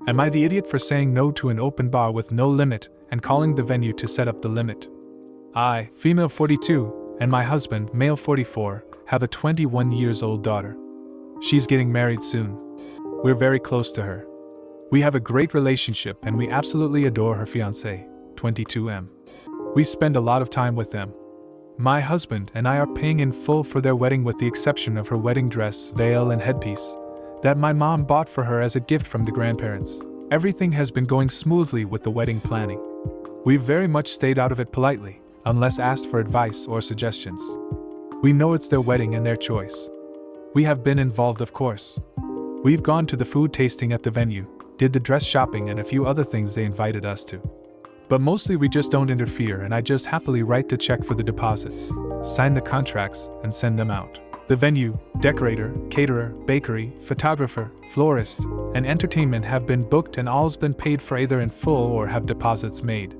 Am I the idiot for saying no to an open bar with no limit and calling the venue to set up the limit? I, female 42, and my husband, male 44, have a 21-years-old daughter. She's getting married soon. We're very close to her. We have a great relationship and we absolutely adore her fiancé, 22M. We spend a lot of time with them. My husband and I are paying in full for their wedding with the exception of her wedding dress, veil and headpiece that my mom bought for her as a gift from the grandparents. Everything has been going smoothly with the wedding planning. We've very much stayed out of it politely, unless asked for advice or suggestions. We know it's their wedding and their choice. We have been involved, of course. We've gone to the food tasting at the venue, did the dress shopping and a few other things they invited us to. But mostly we just don't interfere and I just happily write the check for the deposits, sign the contracts, and send them out. The venue, decorator, caterer, bakery, photographer, florist, and entertainment have been booked and all's been paid for either in full or have deposits made.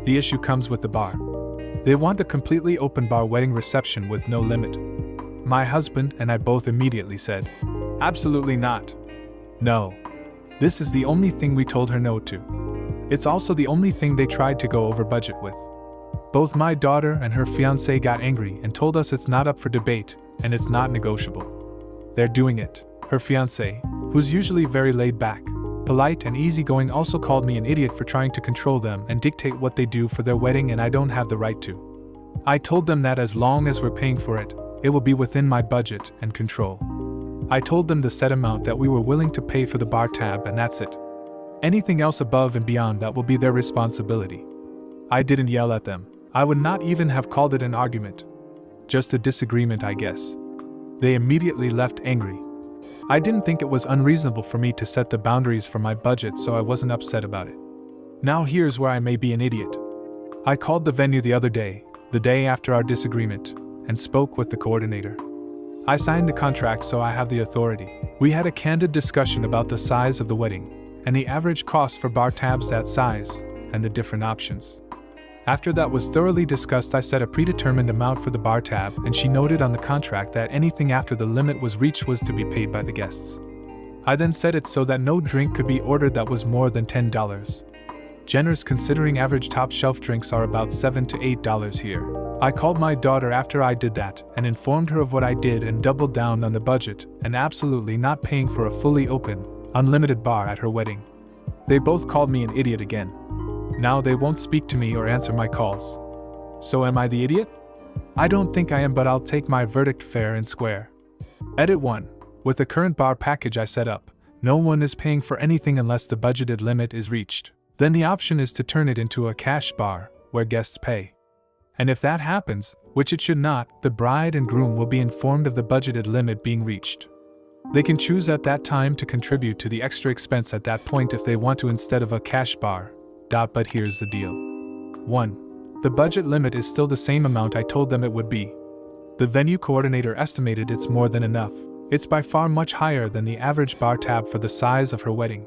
The issue comes with the bar. They want a completely open bar wedding reception with no limit. My husband and I both immediately said, absolutely not. No. This is the only thing we told her no to. It's also the only thing they tried to go over budget with. Both my daughter and her fiancé got angry and told us it's not up for debate and it's not negotiable. They're doing it. Her fiancé, who's usually very laid back, polite and easygoing, also called me an idiot for trying to control them and dictate what they do for their wedding and I don't have the right to. I told them that as long as we're paying for it, it will be within my budget and control. I told them the set amount that we were willing to pay for the bar tab and that's it. Anything else above and beyond that will be their responsibility. I didn't yell at them. I would not even have called it an argument. Just a disagreement, I guess. They immediately left angry. I didn't think it was unreasonable for me to set the boundaries for my budget, so I wasn't upset about it. Now here's where I may be an idiot. I called the venue the other day, the day after our disagreement, and spoke with the coordinator. I signed the contract, so I have the authority. We had a candid discussion about the size of the wedding, and the average cost for bar tabs that size, and the different options. After that was thoroughly discussed, I set a predetermined amount for the bar tab and she noted on the contract that anything after the limit was reached was to be paid by the guests. I then set it so that no drink could be ordered that was more than $10. Generous considering average top shelf drinks are about $7 to $8 here. I called my daughter after I did that and informed her of what I did and doubled down on the budget and absolutely not paying for a fully open, unlimited bar at her wedding. They both called me an idiot again. Now they won't speak to me or answer my calls. So am I the idiot? I don't think I am, but I'll take my verdict fair and square. Edit 1. With the current bar package I set up, no one is paying for anything unless the budgeted limit is reached. Then the option is to turn it into a cash bar, where guests pay. And if that happens, which it should not, the bride and groom will be informed of the budgeted limit being reached. They can choose at that time to contribute to the extra expense at that point if they want to instead of a cash bar. But here's the deal. 1. The budget limit is still the same amount I told them it would be. The venue coordinator estimated it's more than enough. It's by far much higher than the average bar tab for the size of her wedding.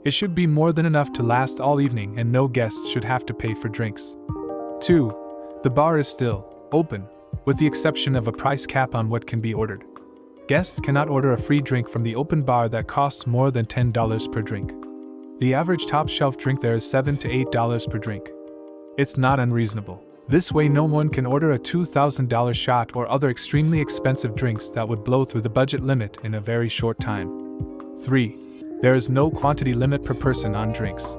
It should be more than enough to last all evening and no guests should have to pay for drinks. 2. The bar is still open, with the exception of a price cap on what can be ordered. Guests cannot order a free drink from the open bar that costs more than $10 per drink. The average top shelf drink there is $7 to $8 per drink. It's not unreasonable. This way no one can order a $2,000 shot or other extremely expensive drinks that would blow through the budget limit in a very short time. 3. There is no quantity limit per person on drinks.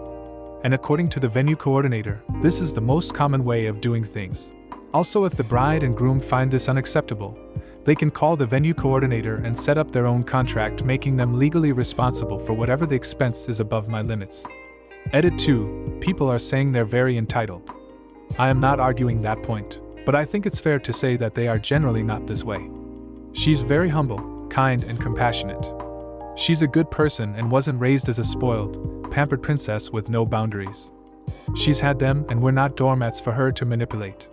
And according to the venue coordinator, this is the most common way of doing things. Also, if the bride and groom find this unacceptable, they can call the venue coordinator and set up their own contract, making them legally responsible for whatever the expense is above my limits. Edit 2. People are saying they're very entitled. I am not arguing that point, but I think it's fair to say that they are generally not this way. She's very humble, kind, and compassionate. She's a good person and wasn't raised as a spoiled, pampered princess with no boundaries. She's had them and we're not doormats for her to manipulate.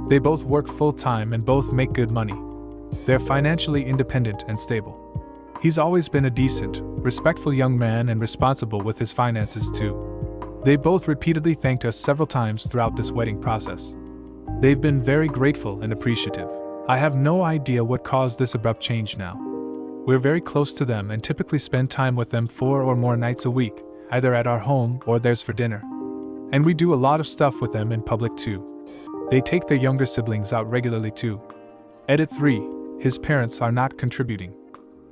They both work full-time and both make good money. They're financially independent and stable. He's always been a decent, respectful young man and responsible with his finances too. They both repeatedly thanked us several times throughout this wedding process. They've been very grateful and appreciative. I have no idea what caused this abrupt change now. We're very close to them and typically spend time with them 4 or more nights a week, either at our home or theirs for dinner. And we do a lot of stuff with them in public too. They take their younger siblings out regularly too. Edit 3. His parents are not contributing.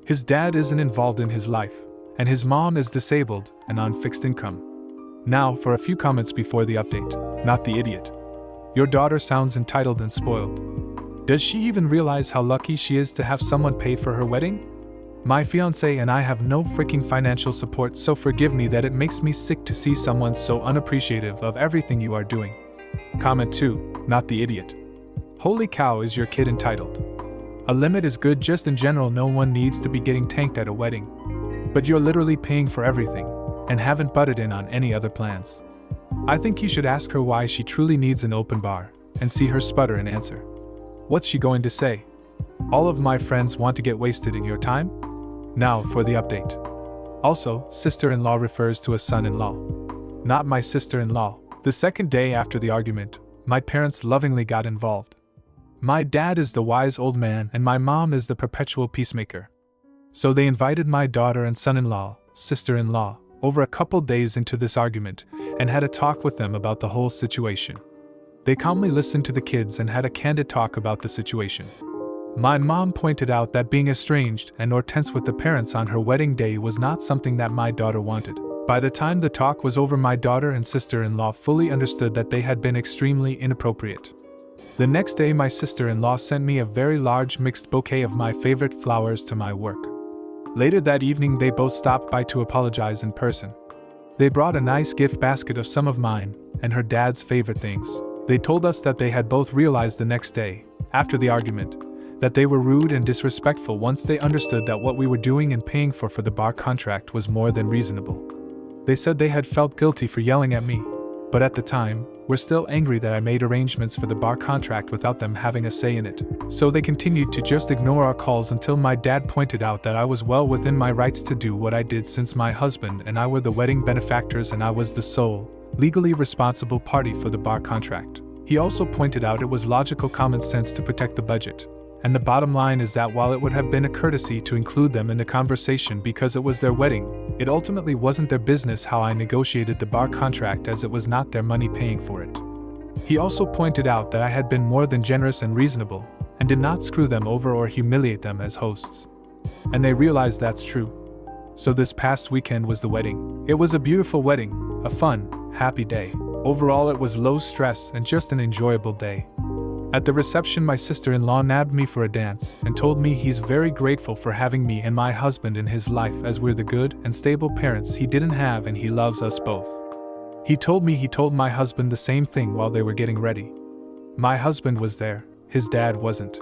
His dad isn't involved in his life, and his mom is disabled and on fixed income. Now for a few comments before the update. Not the idiot. Your daughter sounds entitled and spoiled. Does she even realize how lucky she is to have someone pay for her wedding? My fiancé and I have no freaking financial support, so forgive me that it makes me sick to see someone so unappreciative of everything you are doing. Comment 2. Not the idiot. Holy cow, is your kid entitled? A limit is good just in general, no one needs to be getting tanked at a wedding. But you're literally paying for everything, and haven't butted in on any other plans. I think you should ask her why she truly needs an open bar, and see her sputter and answer. What's she going to say? All of my friends want to get wasted in your time? Now for the update. Also, sister-in-law refers to a son-in-law. Not my sister-in-law. The second day after the argument, my parents lovingly got involved. My dad is the wise old man and my mom is the perpetual peacemaker. So they invited my daughter and son-in-law, sister-in-law, over a couple days into this argument and had a talk with them about the whole situation. They calmly listened to the kids and had a candid talk about the situation. My mom pointed out that being estranged and or tense with the parents on her wedding day was not something that my daughter wanted. By the time the talk was over, my daughter and sister-in-law fully understood that they had been extremely inappropriate. The next day my sister-in-law sent me a very large mixed bouquet of my favorite flowers to my work. Later that evening they both stopped by to apologize in person. They brought a nice gift basket of some of mine and her dad's favorite things. They told us that they had both realized the next day, after the argument, that they were rude and disrespectful once they understood that what we were doing and paying for the bar contract was more than reasonable. They said they had felt guilty for yelling at me, but at the time, were still angry that I made arrangements for the bar contract without them having a say in it. So they continued to just ignore our calls until my dad pointed out that I was well within my rights to do what I did, since my husband and I were the wedding benefactors and I was the sole, legally responsible party for the bar contract. He also pointed out it was logical common sense to protect the budget. And the bottom line is that while it would have been a courtesy to include them in the conversation because it was their wedding, it ultimately wasn't their business how I negotiated the bar contract, as it was not their money paying for it. He also pointed out that I had been more than generous and reasonable, and did not screw them over or humiliate them as hosts. And they realized that's true. So this past weekend was the wedding. It was a beautiful wedding, a fun, happy day. Overall it was low stress and just an enjoyable day. At the reception my sister-in-law nabbed me for a dance and told me he's very grateful for having me and my husband in his life, as we're the good and stable parents he didn't have and he loves us both. He told me he told my husband the same thing while they were getting ready. My husband was there, his dad wasn't.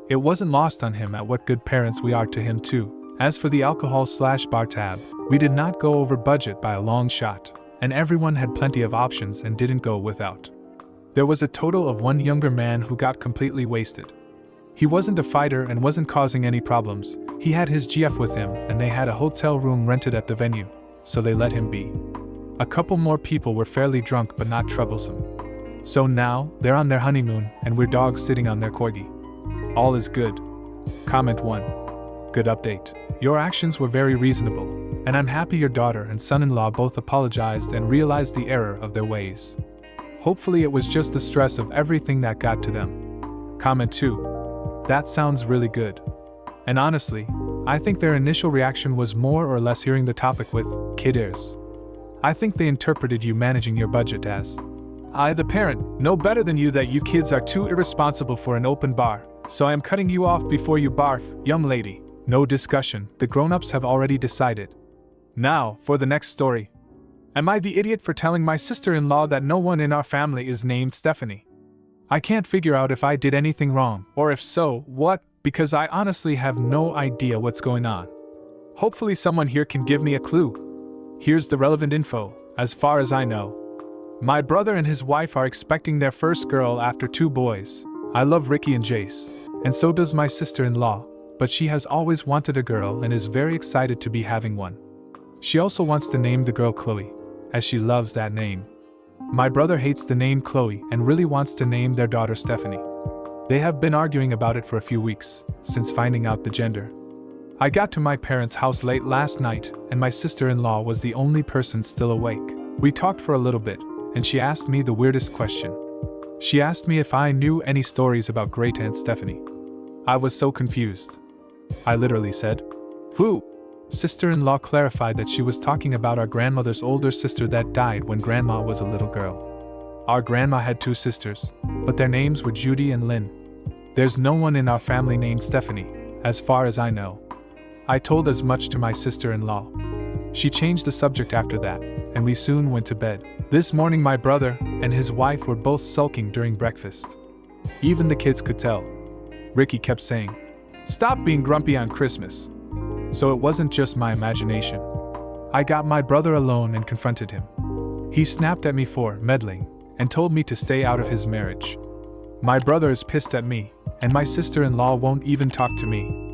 It wasn't lost on him at what good parents we are to him too. As for the alcohol/bar tab, we did not go over budget by a long shot, and everyone had plenty of options and didn't go without. There was a total of one younger man who got completely wasted. He wasn't a fighter and wasn't causing any problems. He had his GF with him and they had a hotel room rented at the venue, so they let him be. A couple more people were fairly drunk but not troublesome. So now, they're on their honeymoon and we're dogs sitting on their corgi. All is good. Comment 1. Good update. Your actions were very reasonable, and I'm happy your daughter and son-in-law both apologized and realized the error of their ways. Hopefully it was just the stress of everything that got to them. Comment 2. That sounds really good. And honestly, I think their initial reaction was more or less hearing the topic with kiddos. I think they interpreted you managing your budget as, I, the parent, know better than you that you kids are too irresponsible for an open bar, so I am cutting you off before you barf, young lady. No discussion, the grown-ups have already decided. Now, for the next story. Am I the idiot for telling my sister-in-law that no one in our family is named Stephanie? I can't figure out if I did anything wrong, or if so, what, because I honestly have no idea what's going on. Hopefully someone here can give me a clue. Here's the relevant info, as far as I know. My brother and his wife are expecting their first girl after 2 boys. I love Ricky and Jace, and so does my sister-in-law, but she has always wanted a girl and is very excited to be having one. She also wants to name the girl Chloe, as she loves that name. My brother hates the name Chloe and really wants to name their daughter Stephanie. They have been arguing about it for a few weeks, since finding out the gender. I got to my parents' house late last night, and my sister-in-law was the only person still awake. We talked for a little bit, and she asked me the weirdest question. She asked me if I knew any stories about great-aunt Stephanie. I was so confused. I literally said, "Who?" Sister-in-law clarified that she was talking about our grandmother's older sister that died when grandma was a little girl. Our grandma had 2 sisters, but their names were Judy and Lynn. There's no one in our family named Stephanie, as far as I know. I told as much to my sister-in-law. She changed the subject after that, and we soon went to bed. This morning my brother and his wife were both sulking during breakfast. Even the kids could tell. Ricky kept saying, "Stop being grumpy on Christmas." So it wasn't just my imagination. I got my brother alone and confronted him. He snapped at me for meddling and told me to stay out of his marriage. My brother is pissed at me, and my sister-in-law won't even talk to me.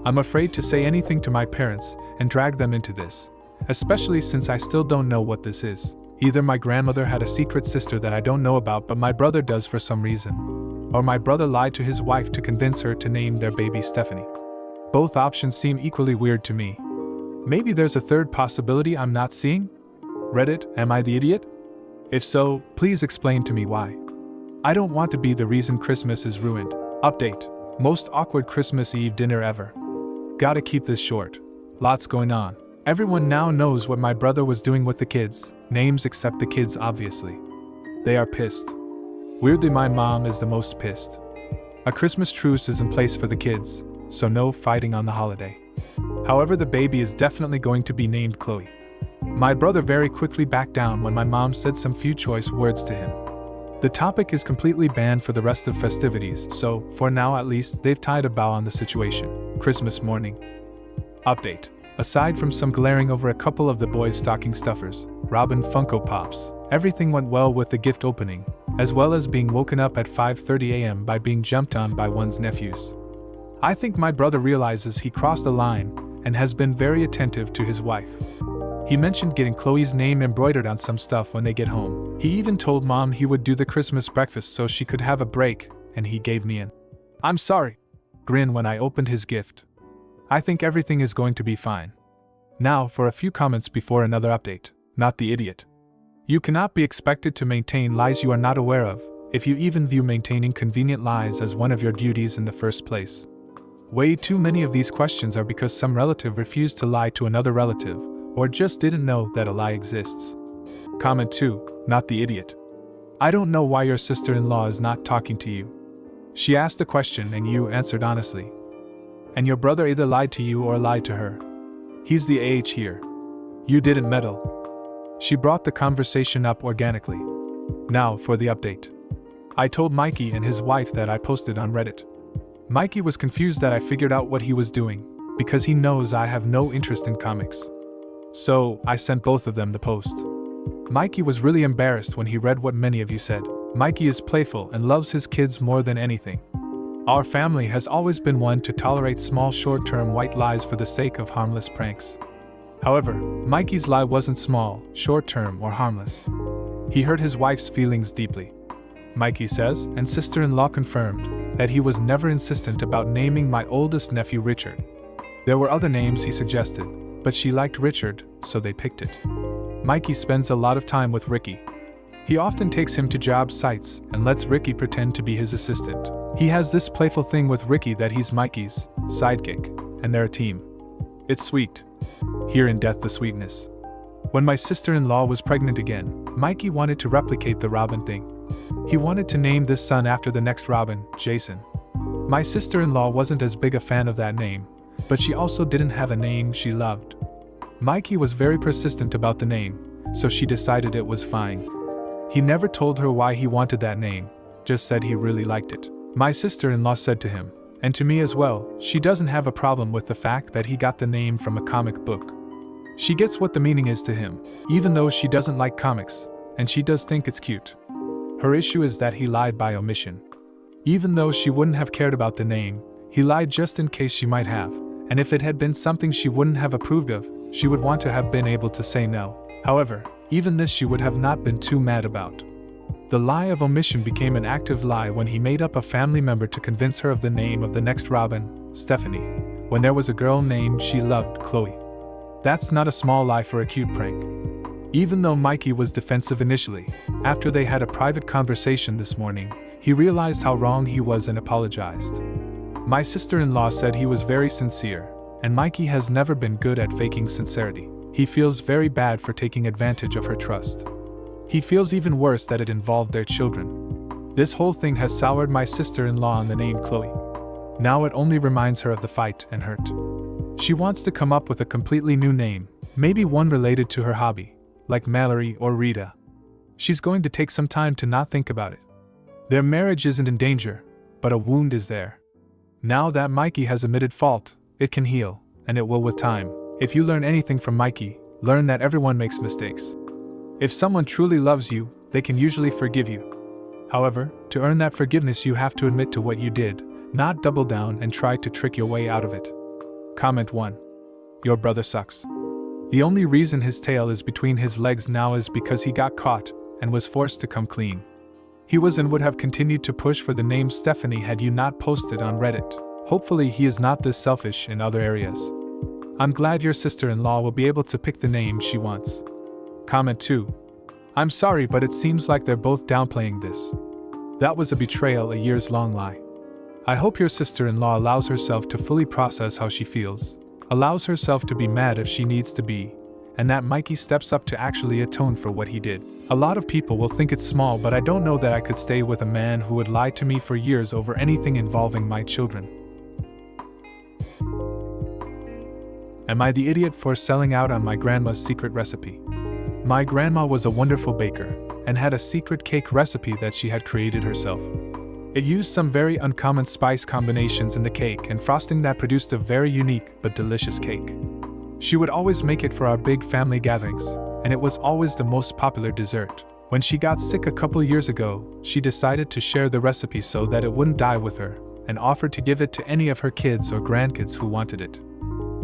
I'm afraid to say anything to my parents and drag them into this, especially since I still don't know what this is. Either my grandmother had a secret sister that I don't know about but my brother does for some reason, or my brother lied to his wife to convince her to name their baby Stephanie. Both options seem equally weird to me. Maybe there's a third possibility I'm not seeing? Reddit, am I the idiot? If so, please explain to me why. I don't want to be the reason Christmas is ruined. Update. Most awkward Christmas Eve dinner ever. Gotta keep this short. Lots going on. Everyone now knows what my brother was doing with the kids, names except the kids obviously. They are pissed. Weirdly, my mom is the most pissed. A Christmas truce is in place for the kids, so no fighting on the holiday. However, the baby is definitely going to be named Chloe. My brother very quickly backed down when my mom said some few choice words to him. The topic is completely banned for the rest of festivities, so, for now at least, they've tied a bow on the situation. Christmas morning. Update. Aside from some glaring over a couple of the boys' stocking stuffers, Robin Funko Pops, everything went well with the gift opening, as well as being woken up at 5:30 a.m. by being jumped on by one's nephews. I think my brother realizes he crossed the line and has been very attentive to his wife. He mentioned getting Chloe's name embroidered on some stuff when they get home. He even told mom he would do the Christmas breakfast so she could have a break, and he gave me an "I'm sorry" grin when I opened his gift. I think everything is going to be fine. Now for a few comments before another update. Not the idiot. You cannot be expected to maintain lies you are not aware of, if you even view maintaining convenient lies as one of your duties in the first place. Way too many of these questions are because some relative refused to lie to another relative, or just didn't know that a lie exists. Comment 2, not the idiot. I don't know why your sister-in-law is not talking to you. She asked a question and you answered honestly. And your brother either lied to you or lied to her. He's the AH here. You didn't meddle. She brought the conversation up organically. Now for the update. I told Mikey and his wife that I posted on Reddit. Mikey was confused that I figured out what he was doing, because he knows I have no interest in comics. So, I sent both of them the post. Mikey was really embarrassed when he read what many of you said. Mikey is playful and loves his kids more than anything. Our family has always been one to tolerate small short-term white lies for the sake of harmless pranks. However, Mikey's lie wasn't small, short-term, or harmless. He hurt his wife's feelings deeply. Mikey says, and sister-in-law confirmed, that he was never insistent about naming my oldest nephew Richard. There were other names he suggested, but she liked Richard, so they picked it. Mikey spends a lot of time with Ricky. He often takes him to job sites and lets Ricky pretend to be his assistant. He has this playful thing with Ricky that he's Mikey's sidekick, and they're a team. It's sweet. Here in Death the Sweetness. When my sister-in-law was pregnant again, Mikey wanted to replicate the Robin thing. He wanted to name this son after the next Robin, Jason. My sister-in-law wasn't as big a fan of that name, but she also didn't have a name she loved. Mikey was very persistent about the name, so she decided it was fine. He never told her why he wanted that name, just said he really liked it. My sister-in-law said to him, and to me as well, she doesn't have a problem with the fact that he got the name from a comic book. She gets what the meaning is to him, even though she doesn't like comics, and she does think it's cute. Her issue is that he lied by omission. Even though she wouldn't have cared about the name, he lied just in case she might have, and if it had been something she wouldn't have approved of, she would want to have been able to say no. However, even this she would have not been too mad about. The lie of omission became an active lie when he made up a family member to convince her of the name of the next Robin, Stephanie, when there was a girl named she loved, Chloe. That's not a small lie for a cute prank. Even though Mikey was defensive initially, after they had a private conversation this morning, he realized how wrong he was and apologized. My sister-in-law said he was very sincere, and Mikey has never been good at faking sincerity. He feels very bad for taking advantage of her trust. He feels even worse that it involved their children. This whole thing has soured my sister-in-law on the name Chloe. Now it only reminds her of the fight and hurt. She wants to come up with a completely new name, maybe one related to her hobby, like Mallory or Rita. She's going to take some time to not think about it. Their marriage isn't in danger, but a wound is there. Now that Mikey has admitted fault, it can heal, and it will with time. If you learn anything from Mikey, learn that everyone makes mistakes. If someone truly loves you, they can usually forgive you. However, to earn that forgiveness you have to admit to what you did, not double down and try to trick your way out of it. Comment 1. Your brother sucks. The only reason his tail is between his legs now is because he got caught and was forced to come clean. He was and would have continued to push for the name Stephanie had you not posted on Reddit. Hopefully he is not this selfish in other areas. I'm glad your sister-in-law will be able to pick the name she wants. Comment 2. I'm sorry, but it seems like they're both downplaying this. That was a betrayal, a years-long lie. I hope your sister-in-law allows herself to fully process how she feels, allows herself to be mad if she needs to be, and that Mikey steps up to actually atone for what he did. A lot of people will think it's small, but I don't know that I could stay with a man who would lie to me for years over anything involving my children. Am I the idiot for selling out on my grandma's secret recipe? My grandma was a wonderful baker and had a secret cake recipe that she had created herself. It used some very uncommon spice combinations in the cake and frosting that produced a very unique but delicious cake. She would always make it for our big family gatherings, and it was always the most popular dessert. When she got sick a couple years ago, she decided to share the recipe so that it wouldn't die with her, and offered to give it to any of her kids or grandkids who wanted it.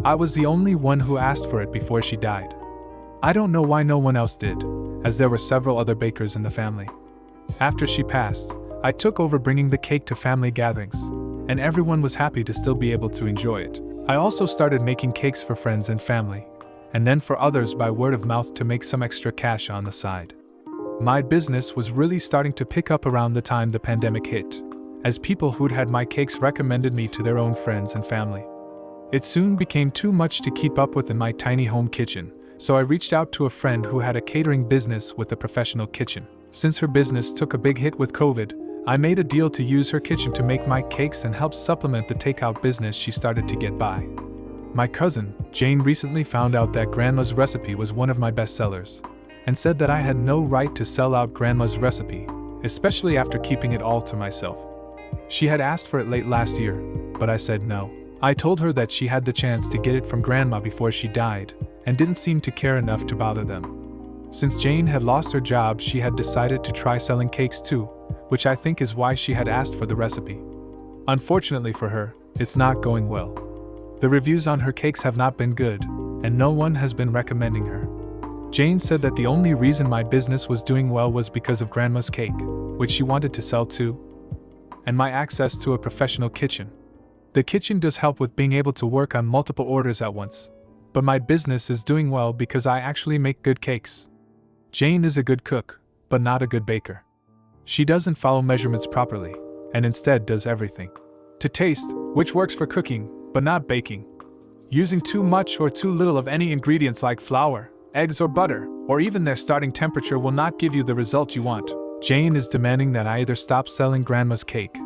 I was the only one who asked for it before she died. I don't know why no one else did, as there were several other bakers in the family. After she passed, I took over bringing the cake to family gatherings, and everyone was happy to still be able to enjoy it. I also started making cakes for friends and family, and then for others by word of mouth to make some extra cash on the side. My business was really starting to pick up around the time the pandemic hit, as people who'd had my cakes recommended me to their own friends and family. It soon became too much to keep up with in my tiny home kitchen, so I reached out to a friend who had a catering business with a professional kitchen. Since her business took a big hit with COVID, I made a deal to use her kitchen to make my cakes and help supplement the takeout business she started to get by. My cousin, Jane, recently found out that Grandma's recipe was one of my bestsellers, and said that I had no right to sell out Grandma's recipe, especially after keeping it all to myself. She had asked for it late last year, but I said no. I told her that she had the chance to get it from Grandma before she died, and didn't seem to care enough to bother them. Since Jane had lost her job, she had decided to try selling cakes too, which I think is why she had asked for the recipe. Unfortunately for her, it's not going well. The reviews on her cakes have not been good, and no one has been recommending her. Jane said that the only reason my business was doing well was because of Grandma's cake, which she wanted to sell too, and my access to a professional kitchen. The kitchen does help with being able to work on multiple orders at once, but my business is doing well because I actually make good cakes. Jane is a good cook, but not a good baker. She doesn't follow measurements properly, and instead does everything to taste, which works for cooking, but not baking. Using too much or too little of any ingredients like flour, eggs or butter, or even their starting temperature will not give you the result you want. Jane is demanding that I either stop selling Grandma's cake,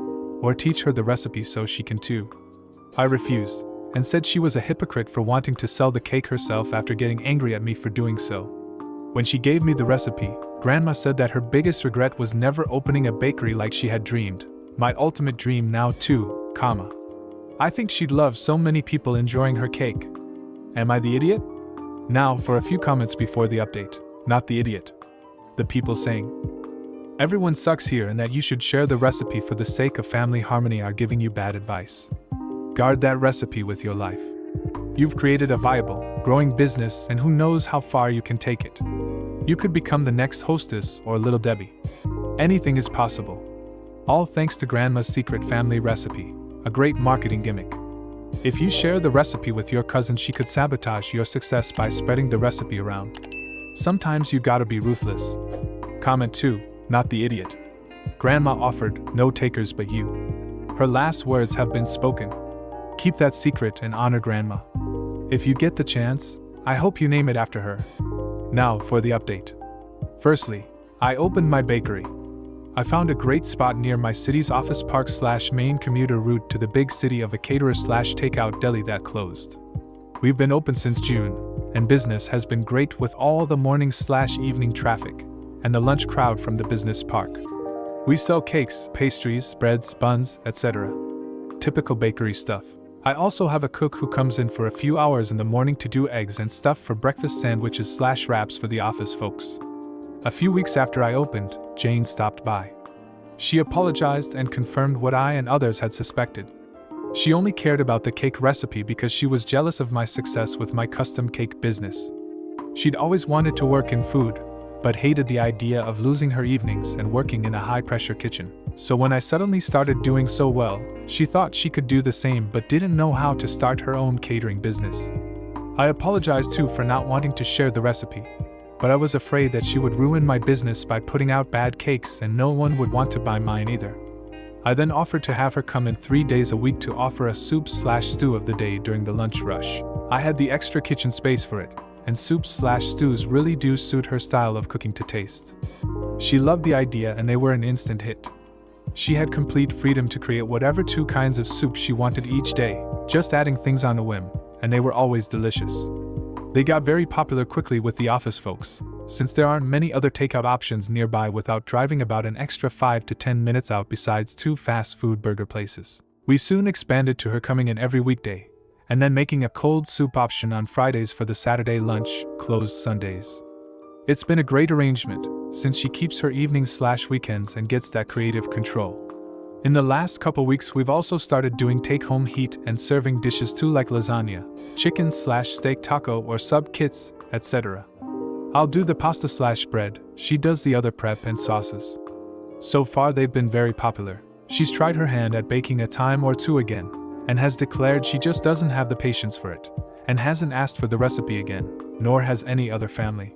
or teach her the recipe so she can too. I refused, and said she was a hypocrite for wanting to sell the cake herself after getting angry at me for doing so. When she gave me the recipe, Grandma said that her biggest regret was never opening a bakery like she had dreamed. My ultimate dream now too, comma. I think she'd love so many people enjoying her cake. Am I the idiot? Now for a few comments before the update. Not the idiot. The people saying, everyone sucks here and that you should share the recipe for the sake of family harmony are giving you bad advice. Guard that recipe with your life. You've created a viable, growing business, and who knows how far you can take it. You could become the next hostess or Little Debbie. Anything is possible. All thanks to Grandma's secret family recipe, a great marketing gimmick. If you share the recipe with your cousin, she could sabotage your success by spreading the recipe around. Sometimes you gotta be ruthless. Comment 2, not the idiot. Grandma offered, no takers but you. Her last words have been spoken. Keep that secret and honor Grandma. If you get the chance, I hope you name it after her. Now for the update. Firstly, I opened my bakery. I found a great spot near my city's office park / main commuter route to the big city of a caterer / takeout deli that closed. We've been open since June, and business has been great with all the morning / evening traffic, and the lunch crowd from the business park. We sell cakes, pastries, breads, buns, etc. Typical bakery stuff. I also have a cook who comes in for a few hours in the morning to do eggs and stuff for breakfast sandwiches / wraps for the office folks. A few weeks after I opened, Jane stopped by. She apologized and confirmed what I and others had suspected. She only cared about the cake recipe because she was jealous of my success with my custom cake business. She'd always wanted to work in food, but hated the idea of losing her evenings and working in a high-pressure kitchen. So when I suddenly started doing so well, she thought she could do the same but didn't know how to start her own catering business. I apologized too for not wanting to share the recipe, but I was afraid that she would ruin my business by putting out bad cakes and no one would want to buy mine either. I then offered to have her come in 3 days a week to offer a soup / stew of the day during the lunch rush. I had the extra kitchen space for it, and soups / stews really do suit her style of cooking to taste. She loved the idea and they were an instant hit. She had complete freedom to create whatever 2 kinds of soup she wanted each day, just adding things on a whim, and they were always delicious. They got very popular quickly with the office folks, since there aren't many other takeout options nearby without driving about an extra 5 to 10 minutes out besides 2 fast food burger places. We soon expanded to her coming in every weekday, and then making a cold soup option on Fridays for the Saturday lunch, closed Sundays. It's been a great arrangement, since she keeps her evenings / weekends and gets that creative control. In the last couple weeks we've also started doing take-home heat and serving dishes too, like lasagna, chicken / steak taco or sub kits, etc. I'll do the pasta / bread, she does the other prep and sauces. So far they've been very popular. She's tried her hand at baking a time or 2 again, and has declared she just doesn't have the patience for it, and hasn't asked for the recipe again, nor has any other family.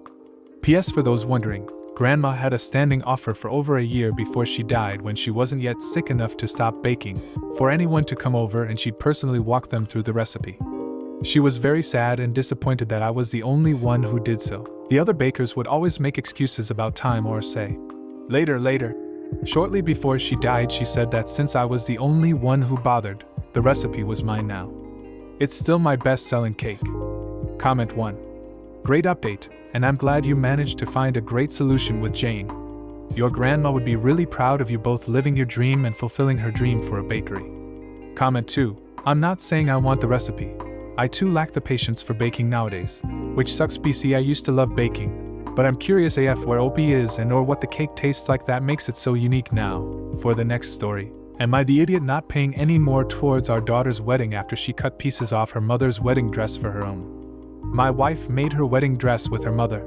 P.S. For those wondering, Grandma had a standing offer for over a year before she died when she wasn't yet sick enough to stop baking, for anyone to come over and she'd personally walk them through the recipe. She was very sad and disappointed that I was the only one who did so. The other bakers would always make excuses about time or say, later. Shortly before she died, she said that since I was the only one who bothered, the recipe was mine now. It's still my best-selling cake. Comment 1. Great update, and I'm glad you managed to find a great solution with Jane. Your grandma would be really proud of you both living your dream and fulfilling her dream for a bakery. Comment 2. I'm not saying I want the recipe. I too lack the patience for baking nowadays, which sucks BC. I used to love baking, but I'm curious AF where OP is and or what the cake tastes like that makes it so unique now. For the next story. Am I the idiot not paying any more towards our daughter's wedding after she cut pieces off her mother's wedding dress for her own? My wife made her wedding dress with her mother.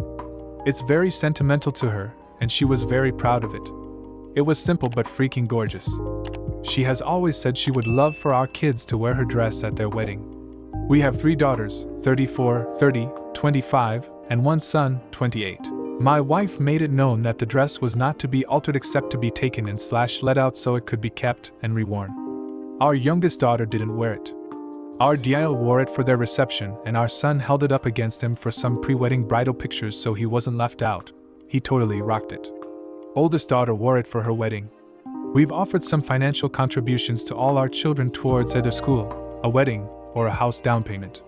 It's very sentimental to her, and she was very proud of it. It was simple but freaking gorgeous. She has always said she would love for our kids to wear her dress at their wedding. We have 3 daughters, 34, 30, 25, and 1 son, 28. My wife made it known that the dress was not to be altered except to be taken in / let out so it could be kept and reworn. Our youngest daughter didn't wear it. Our DIL wore it for their reception, and our son held it up against him for some pre-wedding bridal pictures so he wasn't left out. He totally rocked it. Oldest daughter wore it for her wedding. We've offered some financial contributions to all our children towards either school, a wedding, or a house down payment.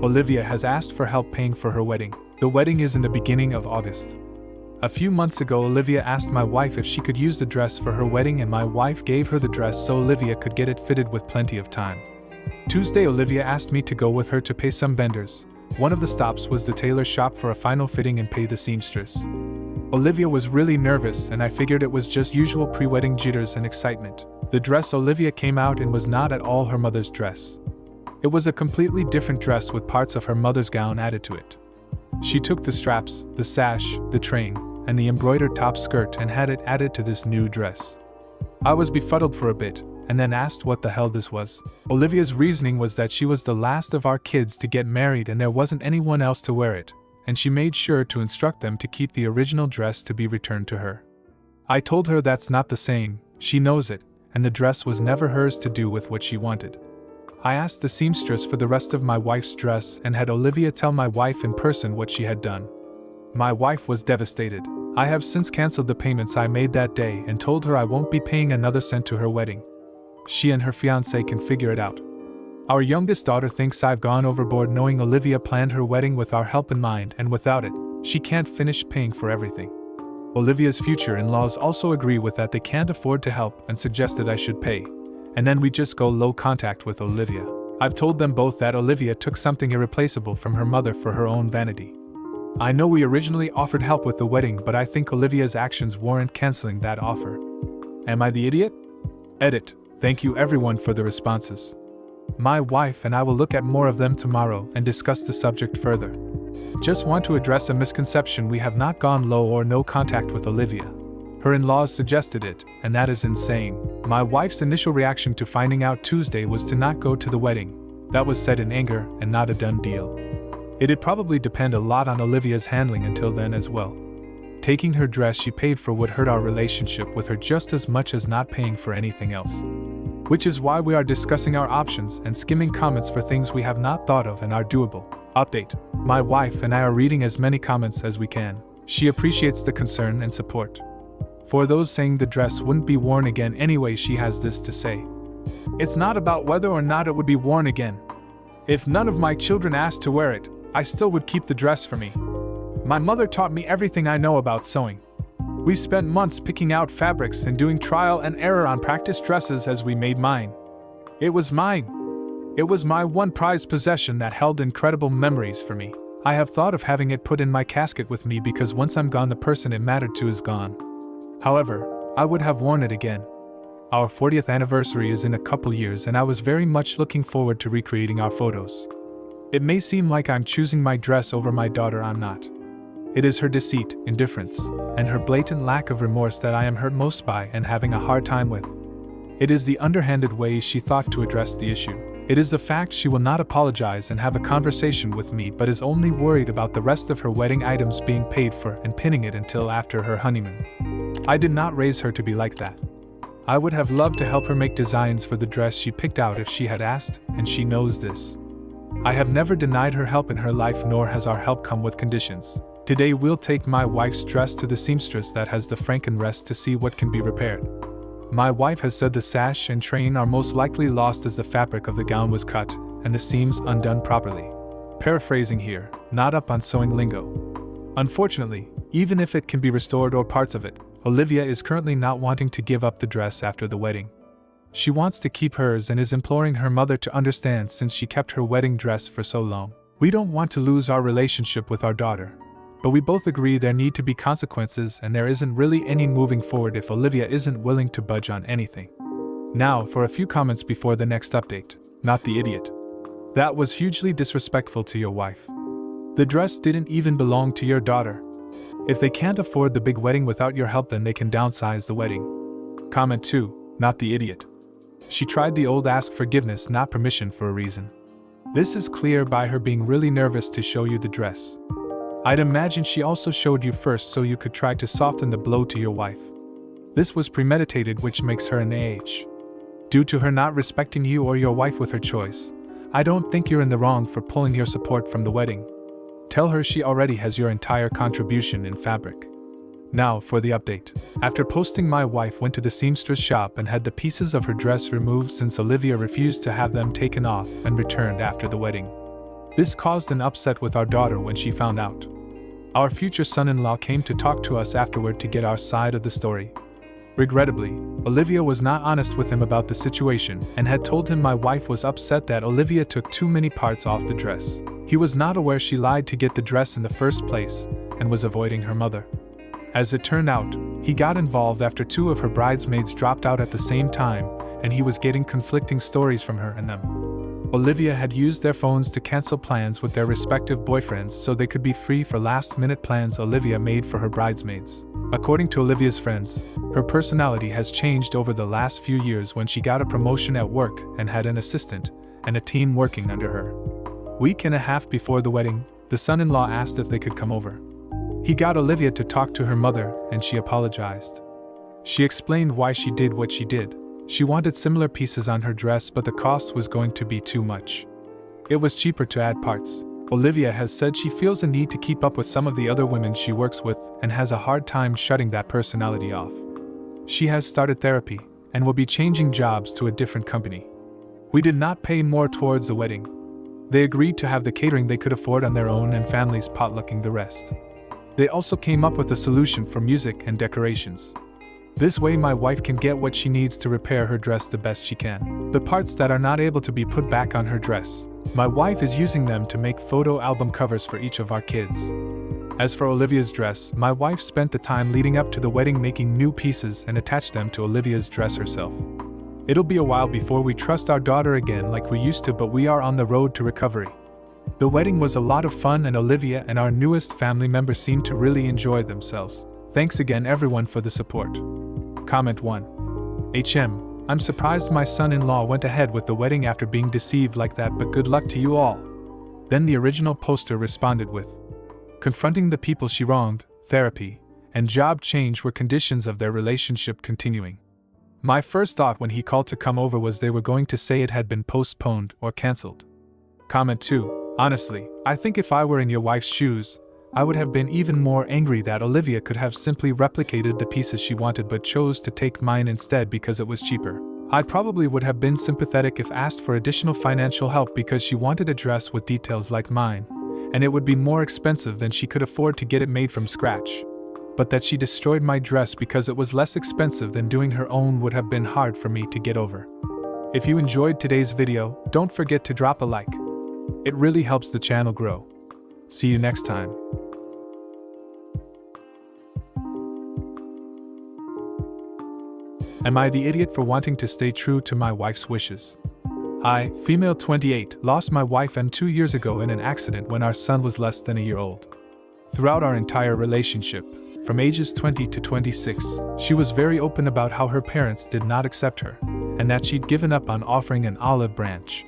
Olivia has asked for help paying for her wedding. The wedding is in the beginning of August. A few months ago, Olivia asked my wife if she could use the dress for her wedding, and my wife gave her the dress so Olivia could get it fitted with plenty of time. Tuesday, Olivia asked me to go with her to pay some vendors. One of the stops was the tailor shop for a final fitting and pay the seamstress. Olivia was really nervous, and I figured it was just usual pre-wedding jitters and excitement. The dress Olivia came out in was not at all her mother's dress. It was a completely different dress with parts of her mother's gown added to it. She took the straps, the sash, the train, and the embroidered top skirt and had it added to this new dress. I was befuddled for a bit, and then asked what the hell this was. Olivia's reasoning was that she was the last of our kids to get married and there wasn't anyone else to wear it, and she made sure to instruct them to keep the original dress to be returned to her. I told her that's not the same, she knows it, and the dress was never hers to do with what she wanted. I asked the seamstress for the rest of my wife's dress and had Olivia tell my wife in person what she had done. My wife was devastated. I have since cancelled the payments I made that day and told her I won't be paying another cent to her wedding. She and her fiancé can figure it out. Our youngest daughter thinks I've gone overboard knowing Olivia planned her wedding with our help in mind, and without it, she can't finish paying for everything. Olivia's future in-laws also agree with that they can't afford to help and suggested I should pay, and then we just go low contact with Olivia. I've told them both that Olivia took something irreplaceable from her mother for her own vanity. I know we originally offered help with the wedding, but I think Olivia's actions warrant canceling that offer. Am I the idiot? Edit. Thank you everyone for the responses. My wife and I will look at more of them tomorrow and discuss the subject further. Just want to address a misconception: we have not gone low or no contact with Olivia. Her in-laws suggested it, and that is insane. My wife's initial reaction to finding out Tuesday was to not go to the wedding. That was said in anger and not a done deal. It'd probably depend a lot on Olivia's handling until then as well. Taking her dress she paid for would hurt our relationship with her just as much as not paying for anything else. Which is why we are discussing our options and skimming comments for things we have not thought of and are doable. Update. My wife and I are reading as many comments as we can. She appreciates the concern and support. For those saying the dress wouldn't be worn again anyway, she has this to say. It's not about whether or not it would be worn again. If none of my children asked to wear it, I still would keep the dress for me. My mother taught me everything I know about sewing. We spent months picking out fabrics and doing trial and error on practice dresses as we made mine. It was mine. It was my one prized possession that held incredible memories for me. I have thought of having it put in my casket with me because once I'm gone, the person it mattered to is gone. However, I would have worn it again. Our 40th anniversary is in a couple years and I was very much looking forward to recreating our photos. It may seem like I'm choosing my dress over my daughter, I'm not. It is her deceit, indifference, and her blatant lack of remorse that I am hurt most by and having a hard time with. It is the underhanded ways she thought to address the issue. It is the fact she will not apologize and have a conversation with me but is only worried about the rest of her wedding items being paid for and pinning it until after her honeymoon. I did not raise her to be like that. I would have loved to help her make designs for the dress she picked out if she had asked, and she knows this. I have never denied her help in her life, nor has our help come with conditions. Today we'll take my wife's dress to the seamstress that has the Frankenrest to see what can be repaired. My wife has said the sash and train are most likely lost as the fabric of the gown was cut and the seams undone properly. Paraphrasing here, not up on sewing lingo. Unfortunately, even if it can be restored or parts of it, Olivia is currently not wanting to give up the dress after the wedding. She wants to keep hers and is imploring her mother to understand since she kept her wedding dress for so long. We don't want to lose our relationship with our daughter, but we both agree there need to be consequences and there isn't really any moving forward if Olivia isn't willing to budge on anything. Now for a few comments before the next update. Not the idiot. That was hugely disrespectful to your wife. The dress didn't even belong to your daughter. If they can't afford the big wedding without your help, then they can downsize the wedding. Comment 2. Not the idiot. She tried the old ask forgiveness, not permission, for a reason. This is clear by her being really nervous to show you the dress. I'd imagine she also showed you first so you could try to soften the blow to your wife. This was premeditated, which makes her an AH. Due to her not respecting you or your wife with her choice, I don't think you're in the wrong for pulling your support from the wedding. Tell her she already has your entire contribution in fabric. Now for the update. After posting, my wife went to the seamstress shop and had the pieces of her dress removed since Olivia refused to have them taken off and returned after the wedding. This caused an upset with our daughter when she found out. Our future son-in-law came to talk to us afterward to get our side of the story. Regrettably, Olivia was not honest with him about the situation and had told him my wife was upset that Olivia took too many parts off the dress. He was not aware she lied to get the dress in the first place and was avoiding her mother. As it turned out, he got involved after 2 of her bridesmaids dropped out at the same time, and he was getting conflicting stories from her and them. Olivia had used their phones to cancel plans with their respective boyfriends so they could be free for last-minute plans Olivia made for her bridesmaids. According to Olivia's friends, her personality has changed over the last few years when she got a promotion at work and had an assistant and a team working under her. Week and a half before the wedding, the son-in-law asked if they could come over. He got Olivia to talk to her mother, and she apologized. She explained why she did what she did. She wanted similar pieces on her dress, but the cost was going to be too much. It was cheaper to add parts. Olivia has said she feels a need to keep up with some of the other women she works with and has a hard time shutting that personality off. She has started therapy and will be changing jobs to a different company. We did not pay more towards the wedding. They agreed to have the catering they could afford on their own and families potlucking the rest. They also came up with a solution for music and decorations. This way my wife can get what she needs to repair her dress the best she can. The parts that are not able to be put back on her dress, my wife is using them to make photo album covers for each of our kids. As for Olivia's dress, my wife spent the time leading up to the wedding making new pieces and attached them to Olivia's dress herself. It'll be a while before we trust our daughter again like we used to, but we are on the road to recovery. The wedding was a lot of fun and Olivia and our newest family member seemed to really enjoy themselves. Thanks again everyone for the support. Comment 1. I'm surprised my son-in-law went ahead with the wedding after being deceived like that, but good luck to you all. Then the original poster responded with, confronting the people she wronged, therapy, and job change were conditions of their relationship continuing. My first thought when he called to come over was they were going to say it had been postponed or cancelled. Comment 2. Honestly, I think if I were in your wife's shoes, I would have been even more angry that Olivia could have simply replicated the pieces she wanted but chose to take mine instead because it was cheaper. I probably would have been sympathetic if asked for additional financial help because she wanted a dress with details like mine, and it would be more expensive than she could afford to get it made from scratch. But that she destroyed my dress because it was less expensive than doing her own would have been hard for me to get over. If you enjoyed today's video, don't forget to drop a like. It really helps the channel grow. See you next time. Am I the idiot for wanting to stay true to my wife's wishes? I, female 28, lost my wife 2 years ago in an accident when our son was less than a year old. Throughout our entire relationship, from ages 20 to 26, she was very open about how her parents did not accept her, and that she'd given up on offering an olive branch.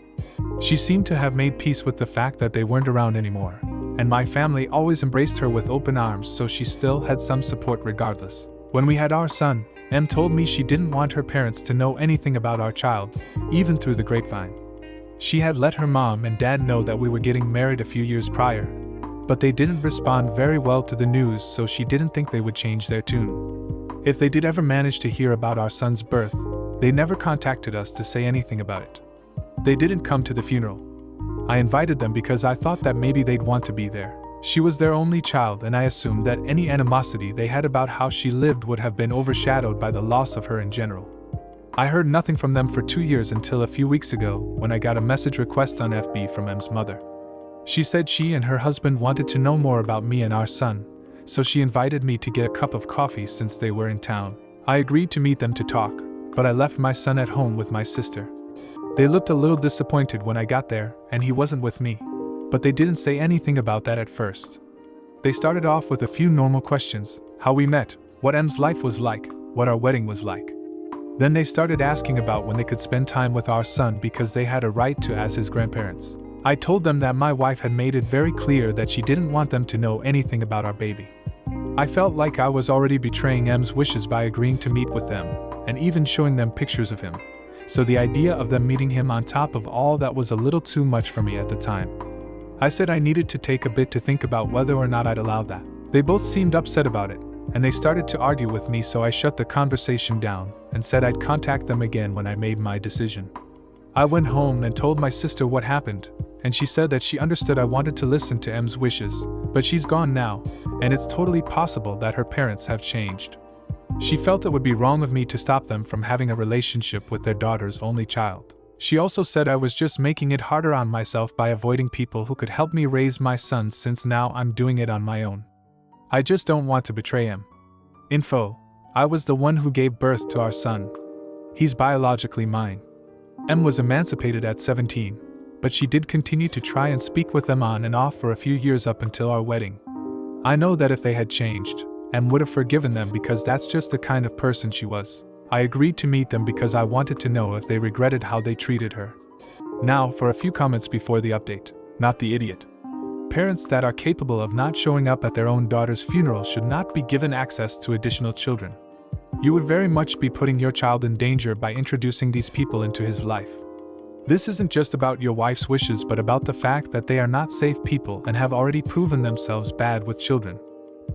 She seemed to have made peace with the fact that they weren't around anymore, and my family always embraced her with open arms, so she still had some support regardless. When we had our son, Em told me she didn't want her parents to know anything about our child, even through the grapevine. She had let her mom and dad know that we were getting married a few years prior, but they didn't respond very well to the news, so she didn't think they would change their tune. If they did ever manage to hear about our son's birth, they never contacted us to say anything about it. They didn't come to the funeral. I invited them because I thought that maybe they'd want to be there. She was their only child, and I assumed that any animosity they had about how she lived would have been overshadowed by the loss of her in general. I heard nothing from them for 2 years until a few weeks ago when I got a message request on FB from Em's mother. She said she and her husband wanted to know more about me and our son, so she invited me to get a cup of coffee since they were in town. I agreed to meet them to talk, but I left my son at home with my sister. They looked a little disappointed when I got there, and he wasn't with me. But they didn't say anything about that at first. They started off with a few normal questions: how we met, what Em's life was like, what our wedding was like. Then they started asking about when they could spend time with our son because they had a right to as his grandparents. I told them that my wife had made it very clear that she didn't want them to know anything about our baby. I felt like I was already betraying Em's wishes by agreeing to meet with them, and even showing them pictures of him. So the idea of them meeting him on top of all that was a little too much for me at the time. I said I needed to take a bit to think about whether or not I'd allow that. They both seemed upset about it, and they started to argue with me, so I shut the conversation down and said I'd contact them again when I made my decision. I went home and told my sister what happened, and she said that she understood I wanted to listen to Em's wishes, but she's gone now, and it's totally possible that her parents have changed. She felt it would be wrong of me to stop them from having a relationship with their daughter's only child. She also said I was just making it harder on myself by avoiding people who could help me raise my son, since now I'm doing it on my own. I just don't want to betray him. Info: I was the one who gave birth to our son. He's biologically mine. Em was emancipated at 17, but she did continue to try and speak with them on and off for a few years up until our wedding. I know that if they had changed, Em would have forgiven them because that's just the kind of person she was. I agreed to meet them because I wanted to know if they regretted how they treated her. Now for a few comments before the update. Not the idiot. Parents that are capable of not showing up at their own daughter's funeral should not be given access to additional children. You would very much be putting your child in danger by introducing these people into his life. This isn't just about your wife's wishes but about the fact that they are not safe people and have already proven themselves bad with children.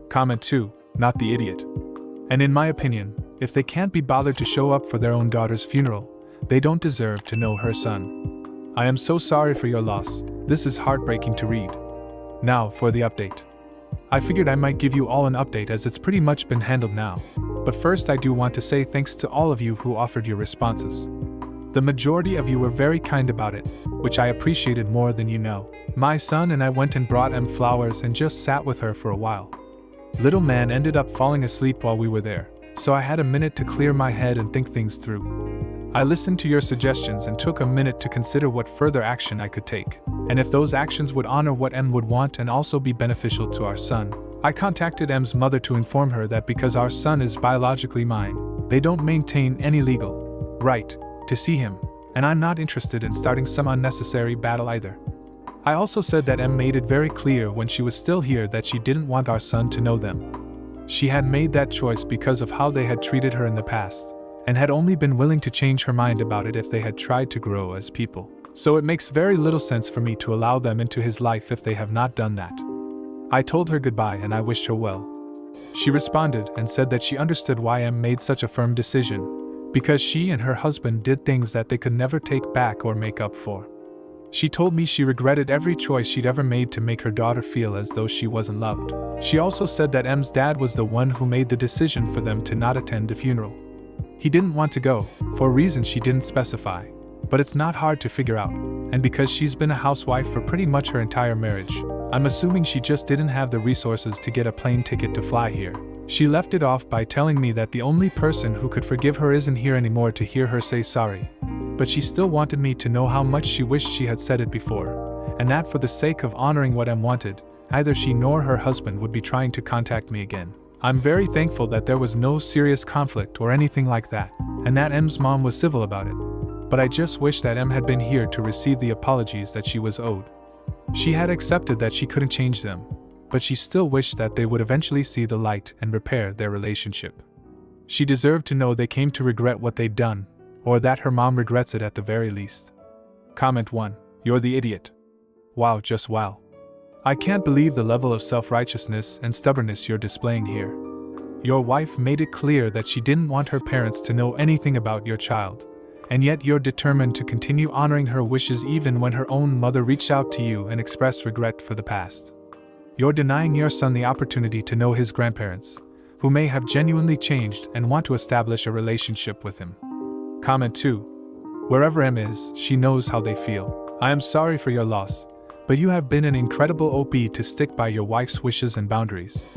Comment 2. Not the idiot. And in my opinion, if they can't be bothered to show up for their own daughter's funeral, they don't deserve to know her son. I am so sorry for your loss. This is heartbreaking to read. Now for the update. I figured I might give you all an update as it's pretty much been handled now. But first I do want to say thanks to all of you who offered your responses. The majority of you were very kind about it, which I appreciated more than you know. My son and I went and brought Em flowers and just sat with her for a while. Little man ended up falling asleep while we were there, so I had a minute to clear my head and think things through. I listened to your suggestions and took a minute to consider what further action I could take, and if those actions would honor what Em would want and also be beneficial to our son. I contacted Em's mother to inform her that because our son is biologically mine, they don't maintain any legal right to see him, and I'm not interested in starting some unnecessary battle either. I also said that Em made it very clear when she was still here that she didn't want our son to know them. She had made that choice because of how they had treated her in the past, and had only been willing to change her mind about it if they had tried to grow as people. So it makes very little sense for me to allow them into his life if they have not done that. I told her goodbye and I wished her well. She responded and said that she understood why Em made such a firm decision, because she and her husband did things that they could never take back or make up for. She told me she regretted every choice she'd ever made to make her daughter feel as though she wasn't loved. She also said that Em's dad was the one who made the decision for them to not attend the funeral. He didn't want to go, for reasons she didn't specify, but it's not hard to figure out, and because she's been a housewife for pretty much her entire marriage, I'm assuming she just didn't have the resources to get a plane ticket to fly here. She left it off by telling me that the only person who could forgive her isn't here anymore to hear her say sorry. But she still wanted me to know how much she wished she had said it before, and that for the sake of honoring what Em wanted, neither she nor her husband would be trying to contact me again. I'm very thankful that there was no serious conflict or anything like that, and that Em's mom was civil about it. But I just wish that Em had been here to receive the apologies that she was owed. She had accepted that she couldn't change them, but she still wished that they would eventually see the light and repair their relationship. She deserved to know they came to regret what they'd done, or that her mom regrets it at the very least. Comment 1. You're the idiot. Wow, just wow. I can't believe the level of self-righteousness and stubbornness you're displaying here. Your wife made it clear that she didn't want her parents to know anything about your child, and yet you're determined to continue honoring her wishes even when her own mother reached out to you and expressed regret for the past. You're denying your son the opportunity to know his grandparents, who may have genuinely changed and want to establish a relationship with him. Comment 2. Wherever Em is, she knows how they feel. I am sorry for your loss, but you have been an incredible OP to stick by your wife's wishes and boundaries.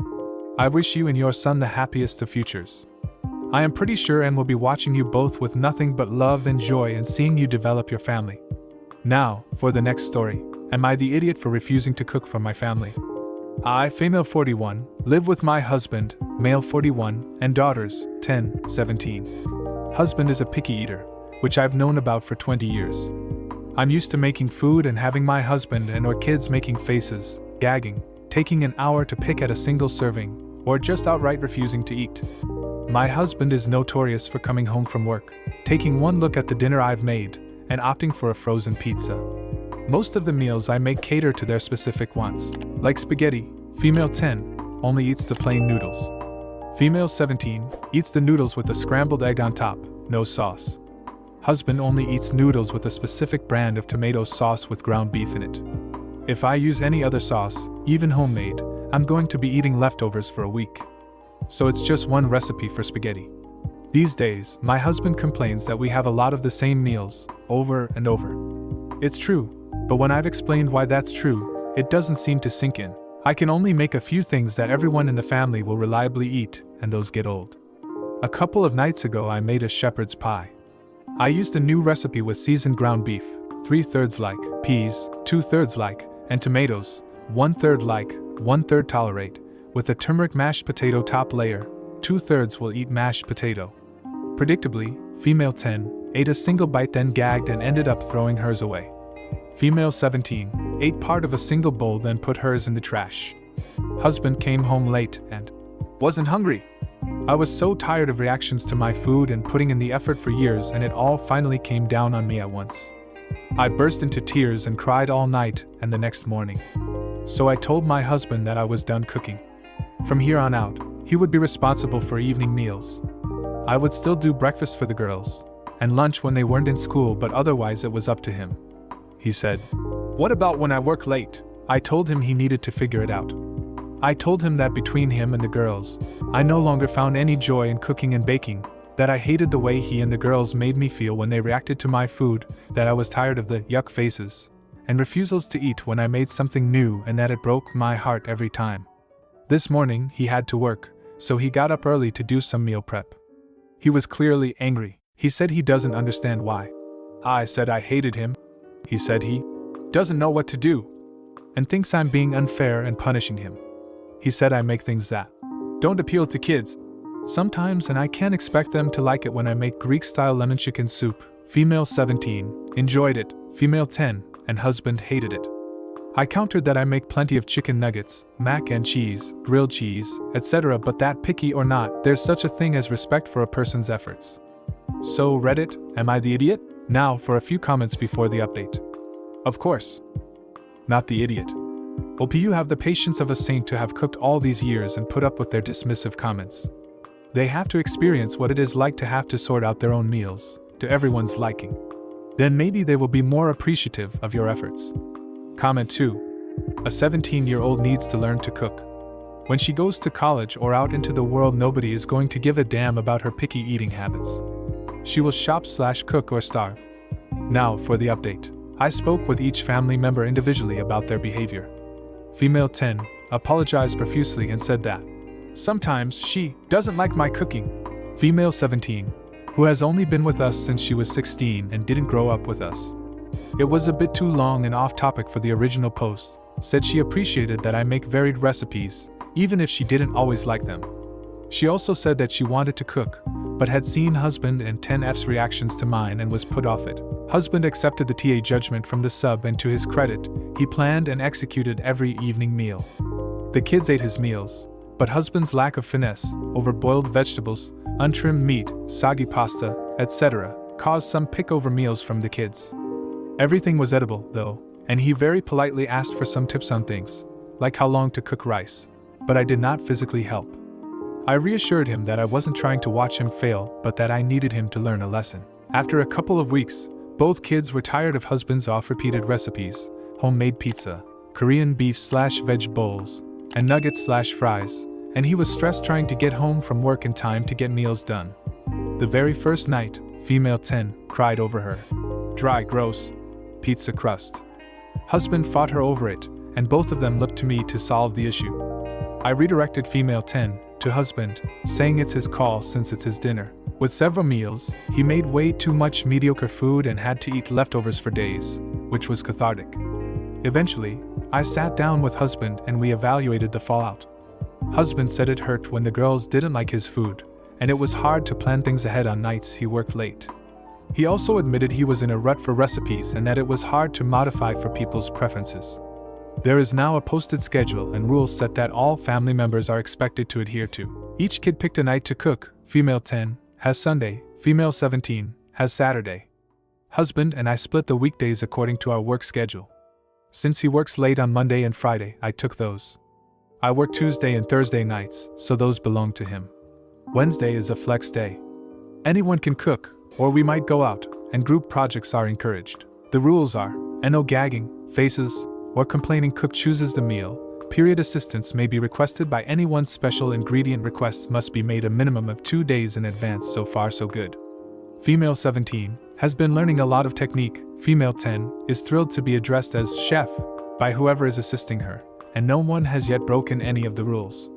I wish you and your son the happiest of futures. I am pretty sure Em will be watching you both with nothing but love and joy and seeing you develop your family. Now, for the next story. Am I the idiot for refusing to cook for my family? I, female 41, live with my husband, male 41, and daughters, 10, 17. Husband is a picky eater, which I've known about for 20 years. I'm used to making food and having my husband and or kids making faces, gagging, taking an hour to pick at a single serving, or just outright refusing to eat. My husband is notorious for coming home from work, taking one look at the dinner I've made, and opting for a frozen pizza. Most of the meals I make cater to their specific wants, like spaghetti. Female 10 only eats the plain noodles. Female 17 eats the noodles with a scrambled egg on top, no sauce. Husband only eats noodles with a specific brand of tomato sauce with ground beef in it. If I use any other sauce, even homemade, I'm going to be eating leftovers for a week. So it's just one recipe for spaghetti. These days, my husband complains that we have a lot of the same meals, over and over. It's true, but when I've explained why that's true, it doesn't seem to sink in. I can only make a few things that everyone in the family will reliably eat, and those get old. A couple of nights ago I made a shepherd's pie. I used a new recipe with seasoned ground beef, 3/3 like, peas, 2/3 like, and tomatoes, 1/3 like, 1/3 tolerate, with a turmeric mashed potato top layer. 2/3 will eat mashed potato. Predictably, female 10 ate a single bite, then gagged and ended up throwing hers away. Female 17 ate part of a single bowl, then put hers in the trash. Husband came home late and wasn't hungry. I was so tired of reactions to my food and putting in the effort for years, and it all finally came down on me at once. I burst into tears and cried all night and the next morning. So I told my husband that I was done cooking. From here on out, he would be responsible for evening meals. I would still do breakfast for the girls, and lunch when they weren't in school, but otherwise it was up to him. He said, "What about when I work late?" I told him he needed to figure it out. I told him that between him and the girls, I no longer found any joy in cooking and baking, that I hated the way he and the girls made me feel when they reacted to my food, that I was tired of the yuck faces and refusals to eat when I made something new, and that it broke my heart every time. This morning he had to work, so he got up early to do some meal prep. He was clearly angry. He said he doesn't understand why. I said I hated him. He said he doesn't know what to do and thinks I'm being unfair and punishing him. He said I make things that don't appeal to kids sometimes, and I can't expect them to like it when I make Greek-style lemon chicken soup. Female 17 enjoyed it, female 10 and husband hated it. I countered that I make plenty of chicken nuggets, mac and cheese, grilled cheese, etc., but that picky or not, there's such a thing as respect for a person's efforts. So Reddit, am I the idiot? Now for a few comments before the update. Of course, not the idiot. Hope you have the patience of a saint to have cooked all these years and put up with their dismissive comments. They have to experience what it is like to have to sort out their own meals, to everyone's liking. Then maybe they will be more appreciative of your efforts. Comment 2. A 17-year-old needs to learn to cook. When she goes to college or out into the world, nobody is going to give a damn about her picky eating habits. She will shop/cook or starve. Now for the update. I spoke with each family member individually about their behavior. Female 10 apologized profusely and said that sometimes she doesn't like my cooking. Female 17, who has only been with us since she was 16 and didn't grow up with us. It was a bit too long and off topic for the original post, said she appreciated that I make varied recipes, even if she didn't always like them. She also said that she wanted to cook, but had seen husband and 10F's reactions to mine and was put off it. Husband accepted the TA judgment from the sub, and to his credit, he planned and executed every evening meal. The kids ate his meals, but husband's lack of finesse, over boiled vegetables, untrimmed meat, soggy pasta, etc., caused some pick-over meals from the kids. Everything was edible, though, and he very politely asked for some tips on things, like how long to cook rice, but I did not physically help. I reassured him that I wasn't trying to watch him fail, but that I needed him to learn a lesson. After a couple of weeks, both kids were tired of husband's oft-repeated recipes, homemade pizza, Korean beef/veg bowls, and nuggets/fries, and he was stressed trying to get home from work in time to get meals done. The very first night, female 10 cried over her dry, gross pizza crust. Husband fought her over it, and both of them looked to me to solve the issue. I redirected female 10 to husband, saying it's his call since it's his dinner. With several meals, he made way too much mediocre food and had to eat leftovers for days, which was cathartic. Eventually, I sat down with husband and we evaluated the fallout. Husband said it hurt when the girls didn't like his food, and it was hard to plan things ahead on nights he worked late. He also admitted he was in a rut for recipes and that it was hard to modify for people's preferences. There is now a posted schedule and rules set that all family members are expected to adhere to. Each kid picked a night to cook. Female 10 has Sunday, female 17 has Saturday. Husband and I split the weekdays according to our work schedule. Since he works late on Monday and Friday, I took those. I work Tuesday and Thursday nights, so those belong to him. Wednesday is a flex day. Anyone can cook, or we might go out, and group projects are encouraged. The rules are, no gagging, faces, or complaining. Cook chooses the meal. Period. Assistance may be requested by anyone. Special ingredient requests must be made a minimum of 2 days in advance. So far so good. Female 17 has been learning a lot of technique. Female 10 is thrilled to be addressed as chef by whoever is assisting her, and no one has yet broken any of the rules.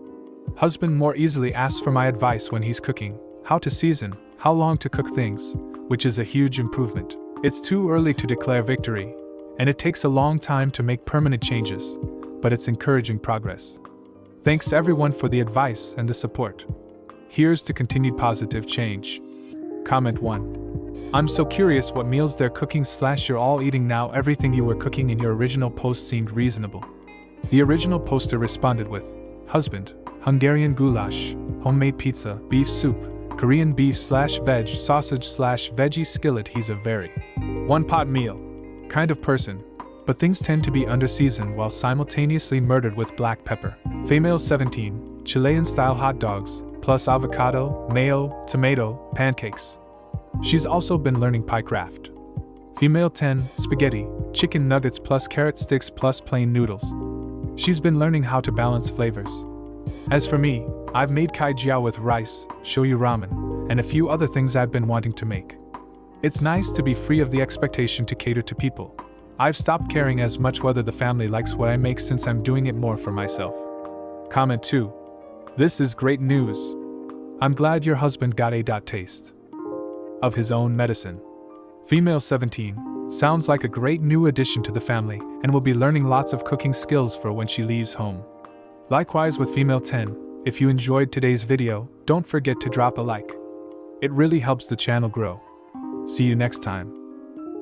Husband more easily asks for my advice when he's cooking, how to season, how long to cook things, which is a huge improvement. It's too early to declare victory, and it takes a long time to make permanent changes, but it's encouraging progress. Thanks everyone for the advice and the support. Here's to continued positive change. Comment 1. I'm so curious what meals they're cooking / you're all eating now. Everything you were cooking in your original post seemed reasonable. The original poster responded with, husband, Hungarian goulash, homemade pizza, beef soup, Korean beef / veg, sausage / veggie skillet. He's a very one-pot meal kind of person, but things tend to be under-seasoned while simultaneously murdered with black pepper. Female 17, Chilean-style hot dogs, plus avocado, mayo, tomato, pancakes. She's also been learning pie craft. Female 10, spaghetti, chicken nuggets plus carrot sticks plus plain noodles. She's been learning how to balance flavors. As for me, I've made kai jiao with rice, shoyu ramen, and a few other things I've been wanting to make. It's nice to be free of the expectation to cater to people. I've stopped caring as much whether the family likes what I make since I'm doing it more for myself. Comment 2. This is great news. I'm glad your husband got a taste of his own medicine. Female 17, sounds like a great new addition to the family and will be learning lots of cooking skills for when she leaves home. Likewise with female 10, if you enjoyed today's video, don't forget to drop a like. It really helps the channel grow. See you next time.